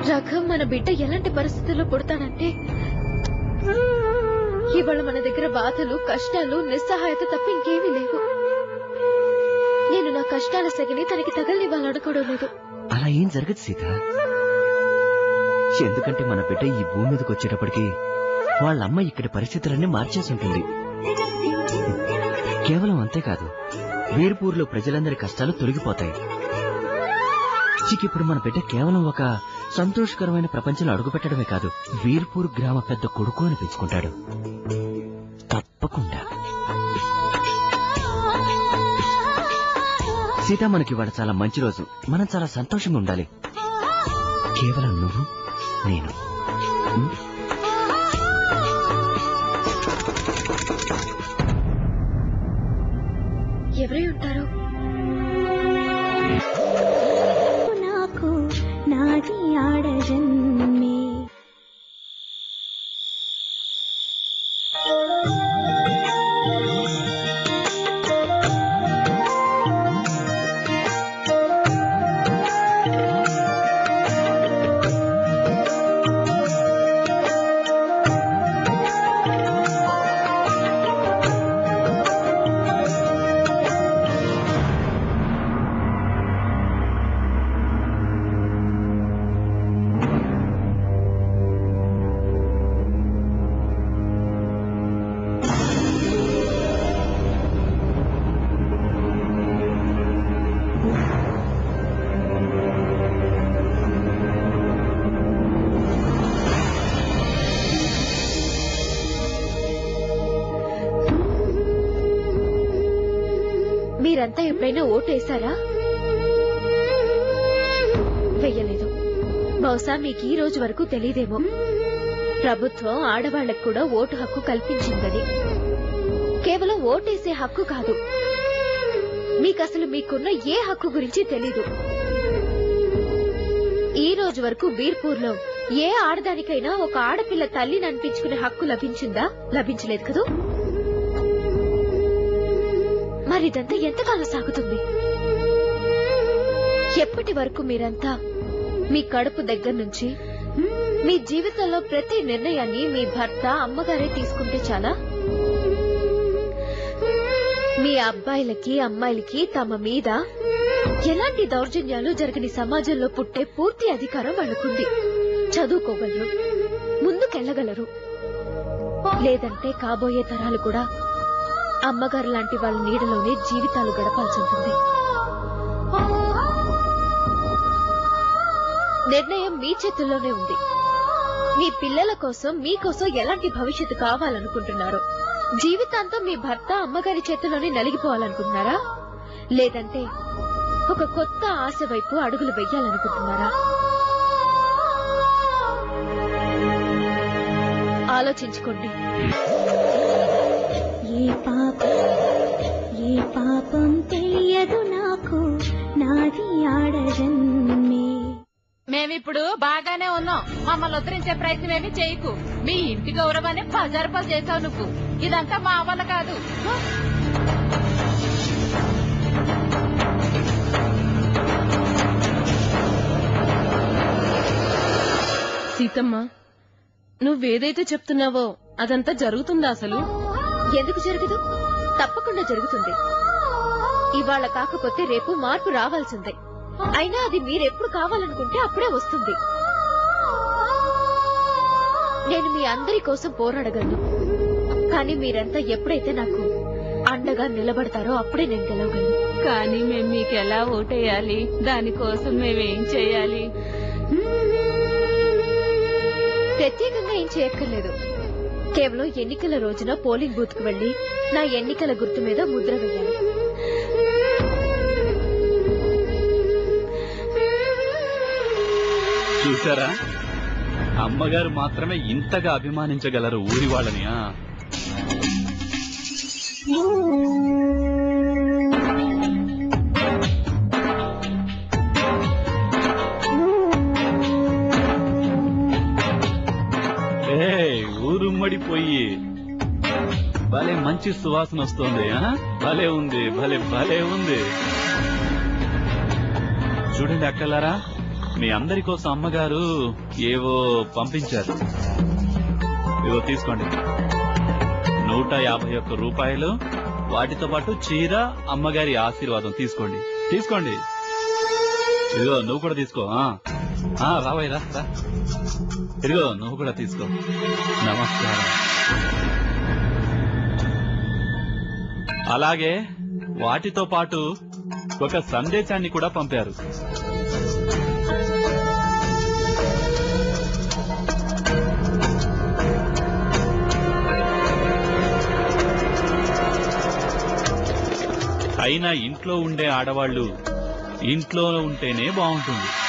రఘం మన బిడ్డ ఎలాంటి పరిస్థితుల్లో పుడతాడంటే ఇవాళ మన దగ్గర బాధలు కష్టాలు నిస్సహాయత తప్ప ఇంకేమీ లేవు. నేను నా కష్టాల సెగని తనకి తగలనివ్వాలనుకోవడం లేదు. అలా ఏం జరగదు సీత. ఎందుకంటే మన బిడ్డ ఈ భూమి మీదకి వచ్చేటప్పటికి వాళ్ళమ్మ ఇక్కడి పరిస్థితులన్నీ మార్చేసి ఉంటుంది. కేవలం అంతేకాదు, వీర్పూర్లో ప్రజలందరి కష్టాలు తొలగిపోతాయి. ఇప్పుడు మన బిడ్డ కేవలం ఒక సంతోషకరమైన ప్రపంచంలో అడుగుపెట్టడమే కాదు, వీర్పూర్ గ్రామ పెద్ద కొడుకు అని పెంచుకుంటాడు. తప్పకుండా. సీత, మనకి ఇవాళ చాలా మంచి రోజు. మనం చాలా సంతోషంగా ఉండాలి. కేవలం నువ్వు, నేను. ఎవరై ఉంటారు? నాకు నాది ఆడజన్మే. మీరంతా ఎప్పుడైనా ఓటేశారా? వెయ్యలేదు. బహుశా మీకు ఈ రోజు వరకు తెలియదేమో, ప్రభుత్వం ఆడవాళ్లకు కూడా ఓటు హక్కు కల్పించిందని. కేవలం ఓటేసే హక్కు కాదు, మీకసలు మీకున్న ఏ హక్కు గురించి తెలీదు. ఈ రోజు వరకు వీర్పూర్లో ఏ ఆడదానికైనా ఒక ఆడపిల్ల తల్లిని అనిపించుకునే హక్కు లభించిందా? లభించలేదు కదూ. మరి ఇదంతా ఎంతకాలం సాగుతుంది? ఎప్పటి వరకు మీరంతా మీ కడుపు దగ్గర నుంచి మీ జీవితంలో ప్రతి నిర్ణయాన్ని మీ భర్త, అమ్మగారే తీసుకుంటే చాలా? మీ అబ్బాయిలకి అమ్మాయిలకి తమ మీద ఎలాంటి దౌర్జన్యాలు జరగని సమాజంలో పుట్టే పూర్తి అధికారం వాళ్ళకుంది. చదువుకోగలరు, ముందుకెళ్లగలరు. లేదంటే కాబోయే తరాలు కూడా అమ్మగారు లాంటి వాళ్ళ నీడలోనే జీవితాలు గడపాల్సి ఉంటుంది. నిర్ణయం మీ చేతుల్లోనే ఉంది. మీ పిల్లల కోసం, మీకోసం ఎలాంటి భవిష్యత్తు కావాలనుకుంటున్నారో. జీవితాంతం మీ భర్త, అమ్మగారి చేతుల్లోనే నలిగిపోవాలనుకుంటున్నారా? లేదంటే ఒక కొత్త ఆశ వైపు అడుగులు వెయ్యాలనుకుంటున్నారా? ఆలోచించుకోండి. ఏ పాపం తెలియదు నాకు, నాది ఆడజన్మే. మేమిప్పుడు బాగానే ఉన్నాం. మమ్మల్ని ఉద్ధరించే ప్రయత్నం ఏమి చేయకు. మీ ఇంటి గౌరవాన్ని బజారుపాలు చేసావు నువ్వు. ఇదంతా మా వల్ల కాదు. సీతమ్మ, నువ్వేదైతే చెప్తున్నావో అదంతా జరుగుతుందా? అసలు ఎందుకు జరగదు? తప్పకుండా జరుగుతుంది. ఇవాళ కాకపోతే రేపు మార్పు రావాల్సిందే. అయినా అది మీరెప్పుడు కావాలనుకుంటే అప్పుడే వస్తుంది. నేను మీ అందరి కోసం పోరాడగలను, కానీ మీరంతా ఎప్పుడైతే నాకు అండగా నిలబడతారో అప్పుడే నేను గెలవగలను. కానీ మేము మీకెలా ఓటేయాలి? దానికోసం మేమేం చేయాలి? ప్రత్యేకంగా ఏం చేయక్కర్లేదు. కేవలం ఎన్నికల రోజున పోలింగ్ బూత్ కు వెళ్లి నా ఎన్నికల గుర్తు మీద ముద్ర వేయాలి. చూసారా, అమ్మగారు మాత్రమే ఇంతగా అభిమానించగలరు ఊరి వాళ్ళని. ఊరుమ్మడిపోయి భలే మంచి సువాసన వస్తుంది. భలే ఉంది, భలే భలే ఉంది. చూడండి అక్కలారా, మీ అందరి కోసం అమ్మగారు ఏవో పంపించారు. ఇవో తీసుకోండి. 151 రూపాయలు, వాటితో పాటు చీర, అమ్మగారి ఆశీర్వాదం. తీసుకోండి తీసుకోండి. ఇదిగో నువ్వు కూడా తీసుకో. రావయ్య రా. ఇదిగో నువ్వు కూడా తీసుకో. నమస్కారం. అలాగే వాటితో పాటు ఒక సందేశాన్ని కూడా పంపారు. అయినా ఇంట్లో ఉండే ఆడవాళ్లు ఇంట్లో ఉంటేనే బాగుంటుంది.